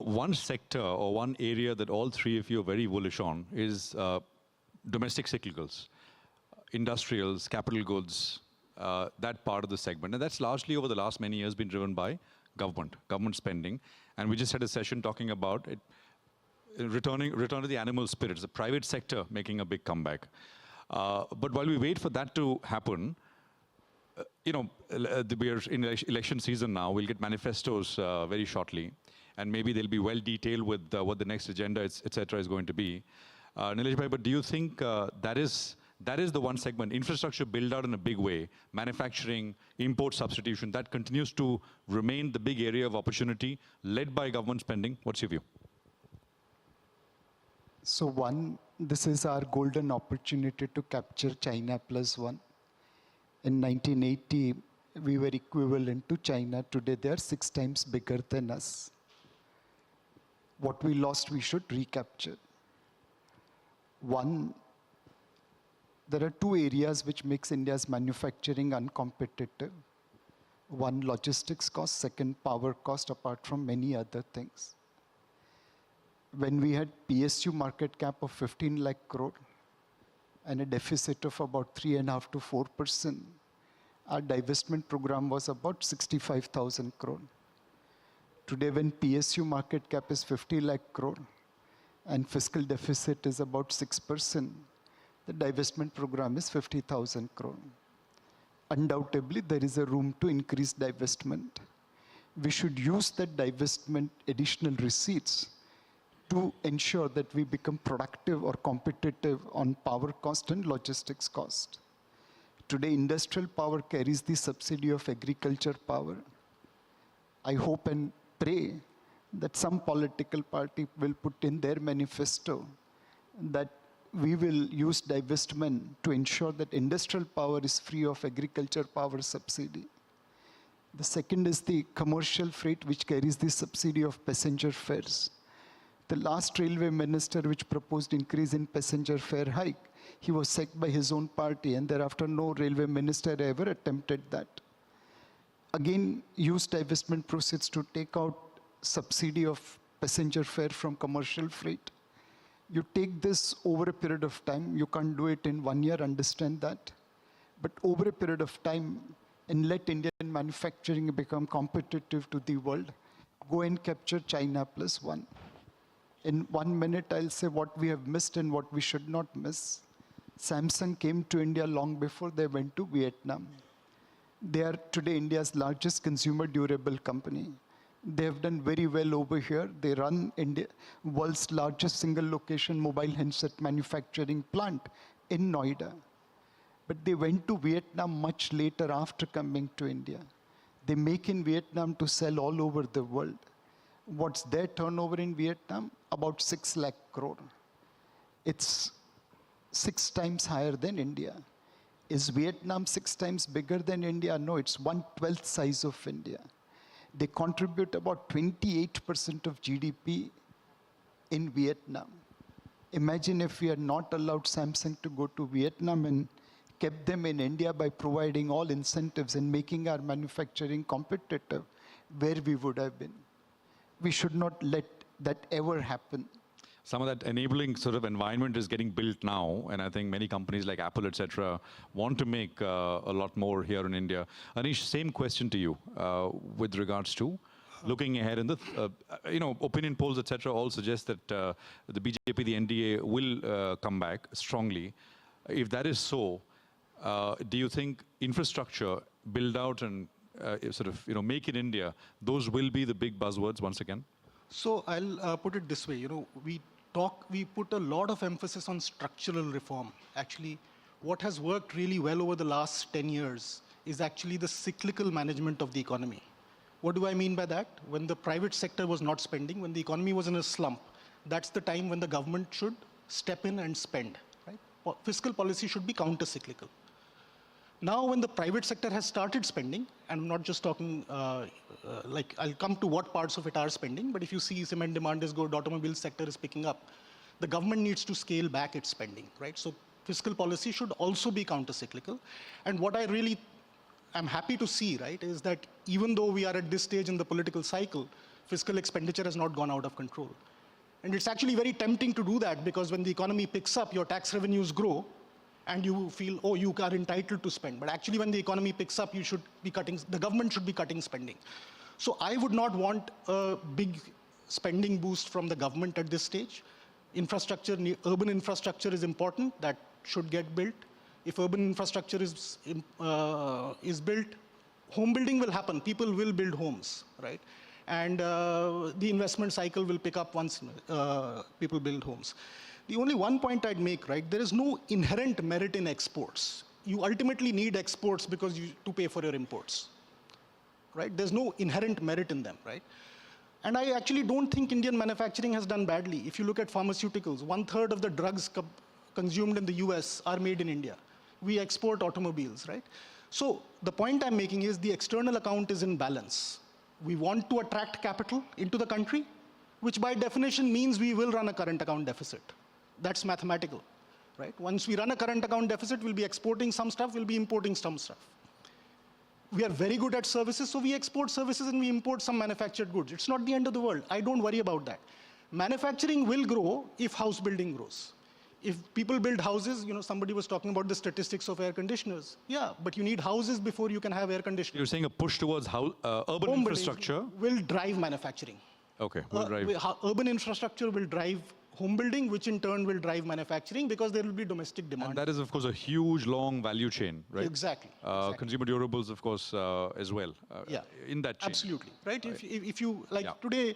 one sector or one area that all three of you are very bullish on is domestic cyclicals, industrials, capital goods, that part of the segment. And that's largely over the last many years been driven by government spending. And we just had a session talking about it, return to the animal spirits, the private sector making a big comeback. But while we wait for that to happen, we are in election season now. We'll get manifestos very shortly. And maybe they'll be well detailed with what the next agenda, etc., is going to be. Nilesh bhai, but do you think that is the one segment, infrastructure build out in a big way, manufacturing, import substitution, that continues to remain the big area of opportunity led by government spending? What's your view? So one, this is our golden opportunity to capture China plus one. In 1980, we were equivalent to China. Today, they are 6 times bigger than us. What we lost, we should recapture. One, there are 2 areas which makes India's manufacturing uncompetitive. One, logistics cost, second, power cost, apart from many other things. When we had PSU market cap of 15 lakh crore and a deficit of about 3.5% to 4%, our divestment program was about 65,000 crore. Today, when PSU market cap is 50 lakh crore and fiscal deficit is about 6%, the divestment program is 50,000 crore. Undoubtedly, there is a room to increase divestment. We should use that divestment additional receipts to ensure that we become productive or competitive on power cost and logistics cost. Today, industrial power carries the subsidy of agriculture power. I hope and pray that some political party will put in their manifesto that we will use divestment to ensure that industrial power is free of agriculture power subsidy. The second is the commercial freight, which carries the subsidy of passenger fares. The last railway minister which proposed increase in passenger fare hike, he was sacked by his own party, and thereafter no railway minister ever attempted that. Again, use divestment proceeds to take out subsidy of passenger fare from commercial freight. You take this over a period of time. You can't do it in 1 year, understand that. But over a period of time, and let Indian manufacturing become competitive to the world, go and capture China plus one. In 1 minute, I'll say what we have missed and what we should not miss. Samsung came to India long before they went to Vietnam. They are today India's largest consumer durable company. They have done very well over here. They run India, world's largest single location mobile handset manufacturing plant in Noida. But they went to Vietnam much later after coming to India. They make in Vietnam to sell all over the world. What's their turnover in Vietnam? About 6 lakh crore. It's 6 times higher than India. Is Vietnam 6 times bigger than India? No, it's 1/12 size of India. They contribute about 28% of GDP in Vietnam. Imagine if we had not allowed Samsung to go to Vietnam and kept them in India by providing all incentives and making our manufacturing competitive, where we would have been. We should not let that ever happen. Some of that enabling sort of environment is getting built now, and I think many companies like Apple, etc., want to make a lot more here in India. Anish, same question to you with regards to looking ahead. In the opinion polls, etc., all suggest that the BJP, the NDA, will come back strongly. If that is so, do you think infrastructure build out and make in India, those will be the big buzzwords once again? So I'll put it this way. We put a lot of emphasis on structural reform. Actually, what has worked really well over the last 10 years is actually the cyclical management of the economy. What do I mean by that? When the private sector was not spending, when the economy was in a slump, that's the time when the government should step in and spend. Right? Fiscal policy should be counter-cyclical. Now, when the private sector has started spending, and I'm not just talking, I'll come to what parts of it are spending, but if you see cement demand is good, automobile sector is picking up, the government needs to scale back its spending, right? So fiscal policy should also be counter-cyclical. And what I I'm happy to see, right, is that even though we are at this stage in the political cycle, Fiscal expenditure has not gone out of control. And it's actually very tempting to do that because when the economy picks up, your tax revenues grow and you feel, oh, you are entitled to spend. But actually when the economy picks up, the government should be cutting spending. So I would not want a big spending boost from the government at this stage. Urban infrastructure is important, that should get built. If urban infrastructure is built, home building will happen, people will build homes, right? And the investment cycle will pick up once people build homes. The only one point I'd make, right, there is no inherent merit in exports. You ultimately need exports because to pay for your imports, right? There's no inherent merit in them, right? And I actually don't think Indian manufacturing has done badly. If you look at pharmaceuticals, 1/3 of the drugs consumed in the US are made in India. We export automobiles, right? So the point I'm making is the external account is in balance. We want to attract capital into the country, which by definition means we will run a current account deficit. That's mathematical, right? Once we run a current account deficit, we'll be exporting some stuff, we'll be importing some stuff. We are very good at services, so we export services and we import some manufactured goods. It's not the end of the world. I don't worry about that. Manufacturing will grow if house building grows. If people build houses, somebody was talking about the statistics of air conditioners. Yeah, but you need houses before you can have air conditioners. You're saying a push towards urban Home infrastructure will drive manufacturing. Okay, will drive. Urban infrastructure will drive home building, which in turn will drive manufacturing because there will be domestic demand. And that is, of course, a huge, long value chain, right? Exactly. Consumer durables, of course, as well. Yeah. In that chain. Absolutely, right? If you, today,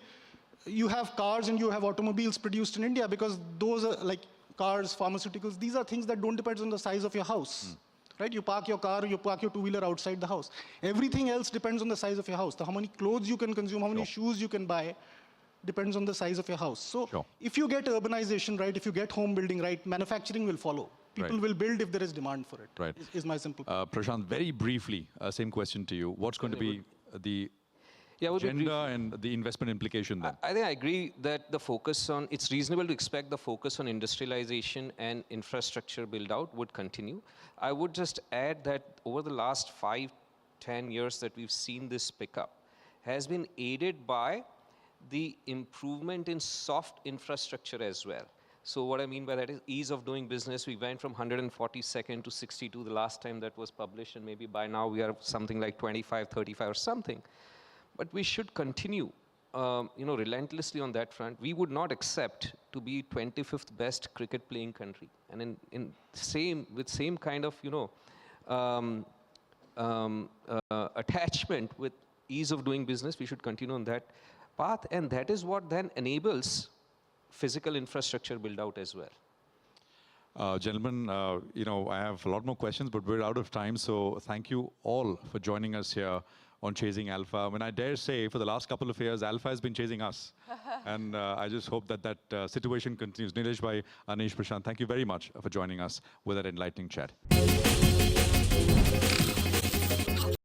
you have cars and you have automobiles produced in India because those are like cars, pharmaceuticals, these are things that don't depend on the size of your house. Right? You park your car, you park your two-wheeler outside the house. Everything else depends on the size of your house. How many clothes you can consume, how many shoes you can buy, depends on the size of your house. So if you get urbanization right, if you get home building right, manufacturing will follow. People will build if there is demand for it, right. is my simple point. Prashant, very briefly, same question to you. What's going to be the agenda and the investment implication then? I think I agree that the focus on, it's reasonable to expect the focus on industrialization and infrastructure build out would continue. I would just add that over the last 5-10 years that we've seen this pick up has been aided by the improvement in soft infrastructure as well. So what I mean by that is ease of doing business. We went from 142nd to 62 the last time that was published, and maybe by now we are something like 25, 35 or something. But we should continue, relentlessly on that front. We would not accept to be 25th best cricket playing country. And with same kind of, attachment with ease of doing business, we should continue on that path. And that is what then enables physical infrastructure build out as well. Gentlemen, I have a lot more questions, but we're out of time. So thank you all for joining us here on Chasing Alpha. I mean, I dare say for the last couple of years, Alpha has been chasing us. And I just hope that situation continues. Nilesh Bhai, Anish, Prashant, thank you very much for joining us with that enlightening chat.